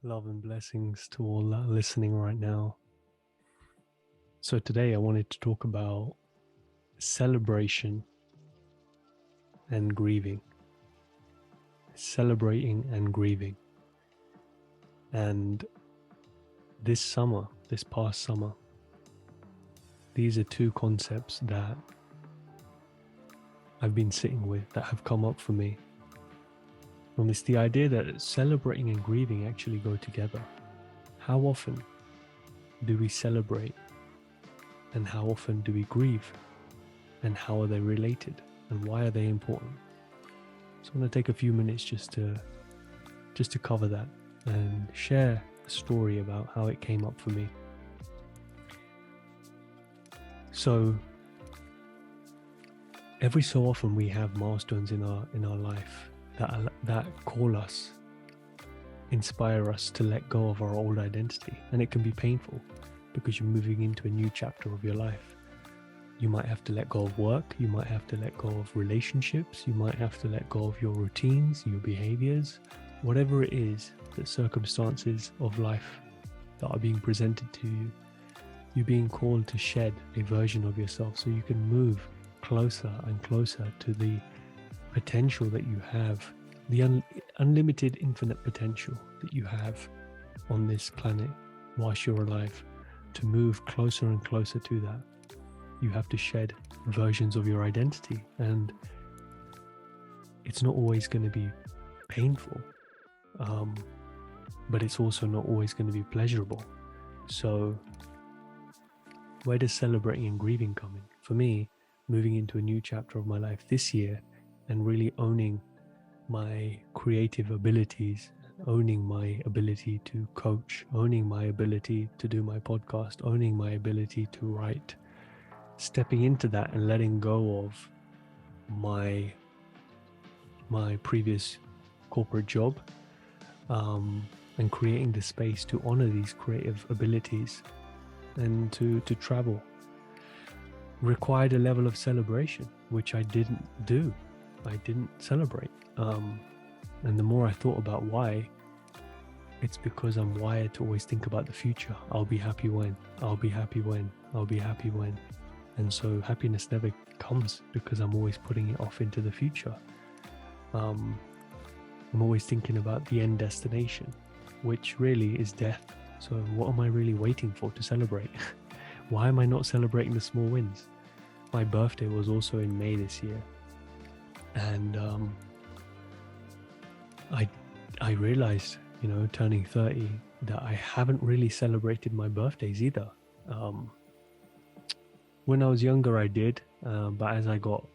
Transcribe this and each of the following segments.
Love and blessings to all that are listening right now. So, today I wanted to talk about celebration and grieving. Celebrating and grieving. And this past summer, these are two concepts that I've been sitting with that have come up for me. And it's the idea that celebrating and grieving actually go together. How often do we celebrate? And how often do we grieve? And how are they related? And why are they important? So I'm going to take a few minutes just to cover that and share a story about how it came up for me. So every so often we have milestones in our life that call us, inspire us to let go of our old identity, and it can be painful because you're moving into a new chapter of your life. You might have to let go of work, you might have to let go of relationships, you might have to let go of your routines, your behaviors, whatever it is, the circumstances of life that are being presented to you. You're being called to shed a version of yourself so you can move closer and closer to the potential that you have, the unlimited, infinite potential that you have on this planet whilst you're alive. To move closer and closer to that, you have to shed versions of your identity, and it's not always going to be painful, but it's also not always going to be pleasurable. So where does celebrating and grieving come in? For me, moving into a new chapter of my life this year and really owning my creative abilities, owning my ability to coach, owning my ability to do my podcast, owning my ability to write, stepping into that and letting go of my previous corporate job, and creating the space to honor these creative abilities and to travel required a level of celebration, which I didn't do. I didn't celebrate. And the more I thought about why, it's because I'm wired to always think about the future. I'll be happy when, I'll be happy when, I'll be happy when. And so happiness never comes because I'm always putting it off into the future. I'm always thinking about the end destination, which really is death. So what am I really waiting for to celebrate? Why am I not celebrating the small wins? My birthday was also in May this year. And I realized, turning 30, that I haven't really celebrated my birthdays either. When I was younger, I did, but as I got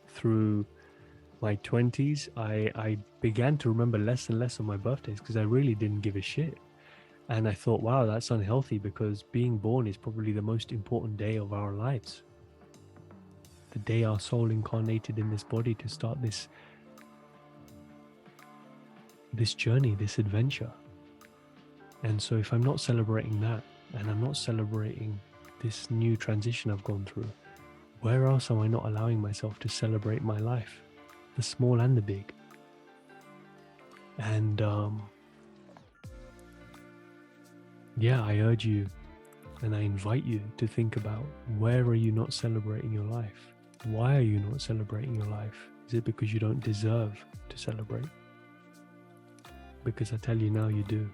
through my 20s, I began to remember less and less of my birthdays because I really didn't give a shit. And I thought, wow, that's unhealthy because being born is probably the most important day of our lives. The day our soul incarnated in this body to start this journey, this adventure. And so if I'm not celebrating that, and I'm not celebrating this new transition I've gone through, where else am I not allowing myself to celebrate my life, the small and the big? And I urge you and I invite you to think about, where are you not celebrating your life? Why are you not celebrating your life? Is it because you don't deserve to celebrate? Because I tell you now, you do.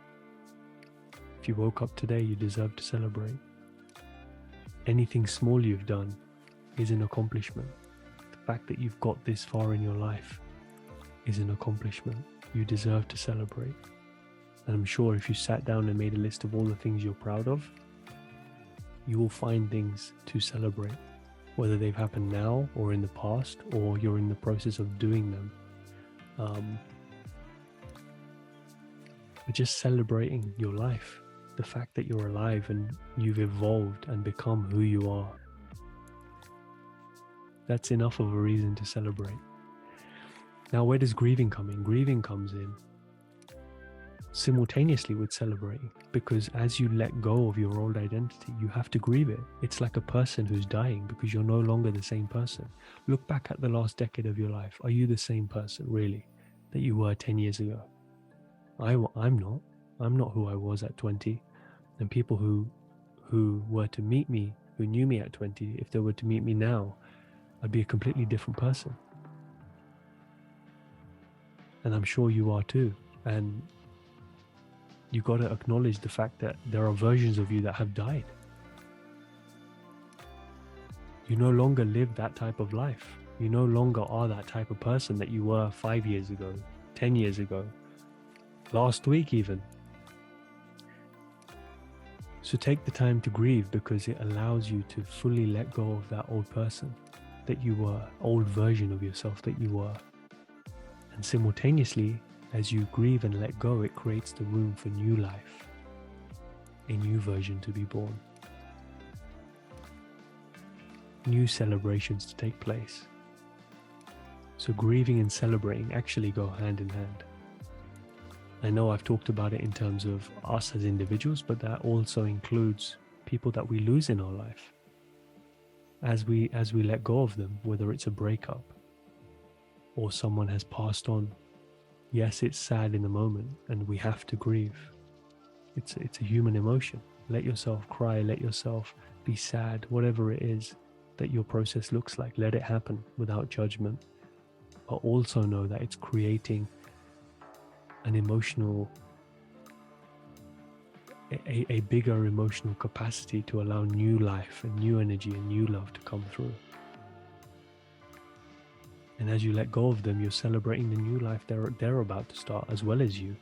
If you woke up today, you deserve to celebrate. Anything small you've done is an accomplishment. The fact that you've got this far in your life is an accomplishment. You deserve to celebrate. And I'm sure if you sat down and made a list of all the things you're proud of, you will find things to celebrate, whether they've happened now or in the past, or you're in the process of doing them. But just celebrating your life, the fact that you're alive and you've evolved and become who you are. That's enough of a reason to celebrate. Now, where does grieving come in? Grieving comes in simultaneously with celebrating, because as you let go of your old identity, you have to grieve it. It's like a person who's dying because you're no longer the same person. Look back at the last decade of your life. Are you the same person, really, that you were 10 years ago? I'm not. I'm not who I was at 20. And people who were to meet me, who knew me at 20, if they were to meet me now, I'd be a completely different person. And I'm sure you are too. And you got to acknowledge the fact that there are versions of you that have died. You no longer live that type of life. You no longer are that type of person that you were 5 years ago, 10 years ago, last week even. So take the time to grieve, because it allows you to fully let go of that old person that you were, old version of yourself that you were. And simultaneously, as you grieve and let go, it creates the room for new life, a new version to be born, new celebrations to take place. So grieving and celebrating actually go hand in hand. I know I've talked about it in terms of us as individuals, but that also includes people that we lose in our life. As we let go of them, whether it's a breakup or someone has passed on, yes, it's sad in the moment and we have to grieve. It's a human emotion. Let yourself cry, let yourself be sad, whatever it is that your process looks like. Let it happen without judgment. But also know that it's creating an emotional, a bigger emotional capacity to allow new life and new energy and new love to come through. And as you let go of them, you're celebrating the new life they're about to start, as well as you.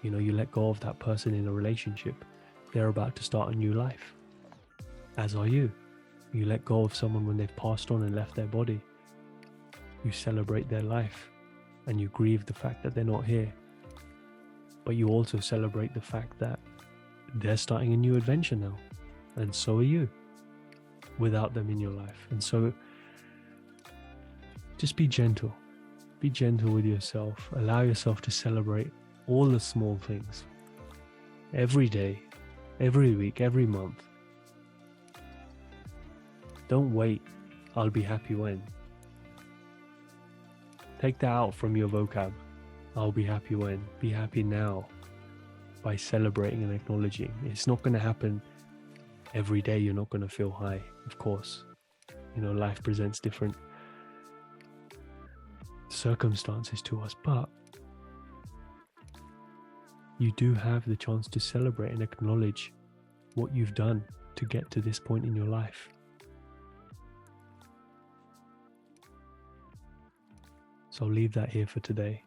You know, you let go of that person in a relationship, they're about to start a new life, as are you. You let go of someone when they've passed on and left their body. You celebrate their life and you grieve the fact that they're not here. But you also celebrate the fact that they're starting a new adventure now, and so are you, without them in your life. And so just be gentle with yourself. Allow yourself to celebrate all the small things, every day, every week, every month. Don't wait, I'll be happy when. Take that out from your vocab. I'll be happy when. Be happy now, by celebrating and acknowledging. It's not going to happen every day. You're not going to feel high, of course. You know, life presents different circumstances to us, but you do have the chance to celebrate and acknowledge what you've done to get to this point in your life. So I'll leave that here for today.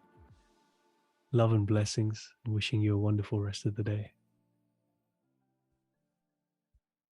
Love and blessings, and wishing you a wonderful rest of the day.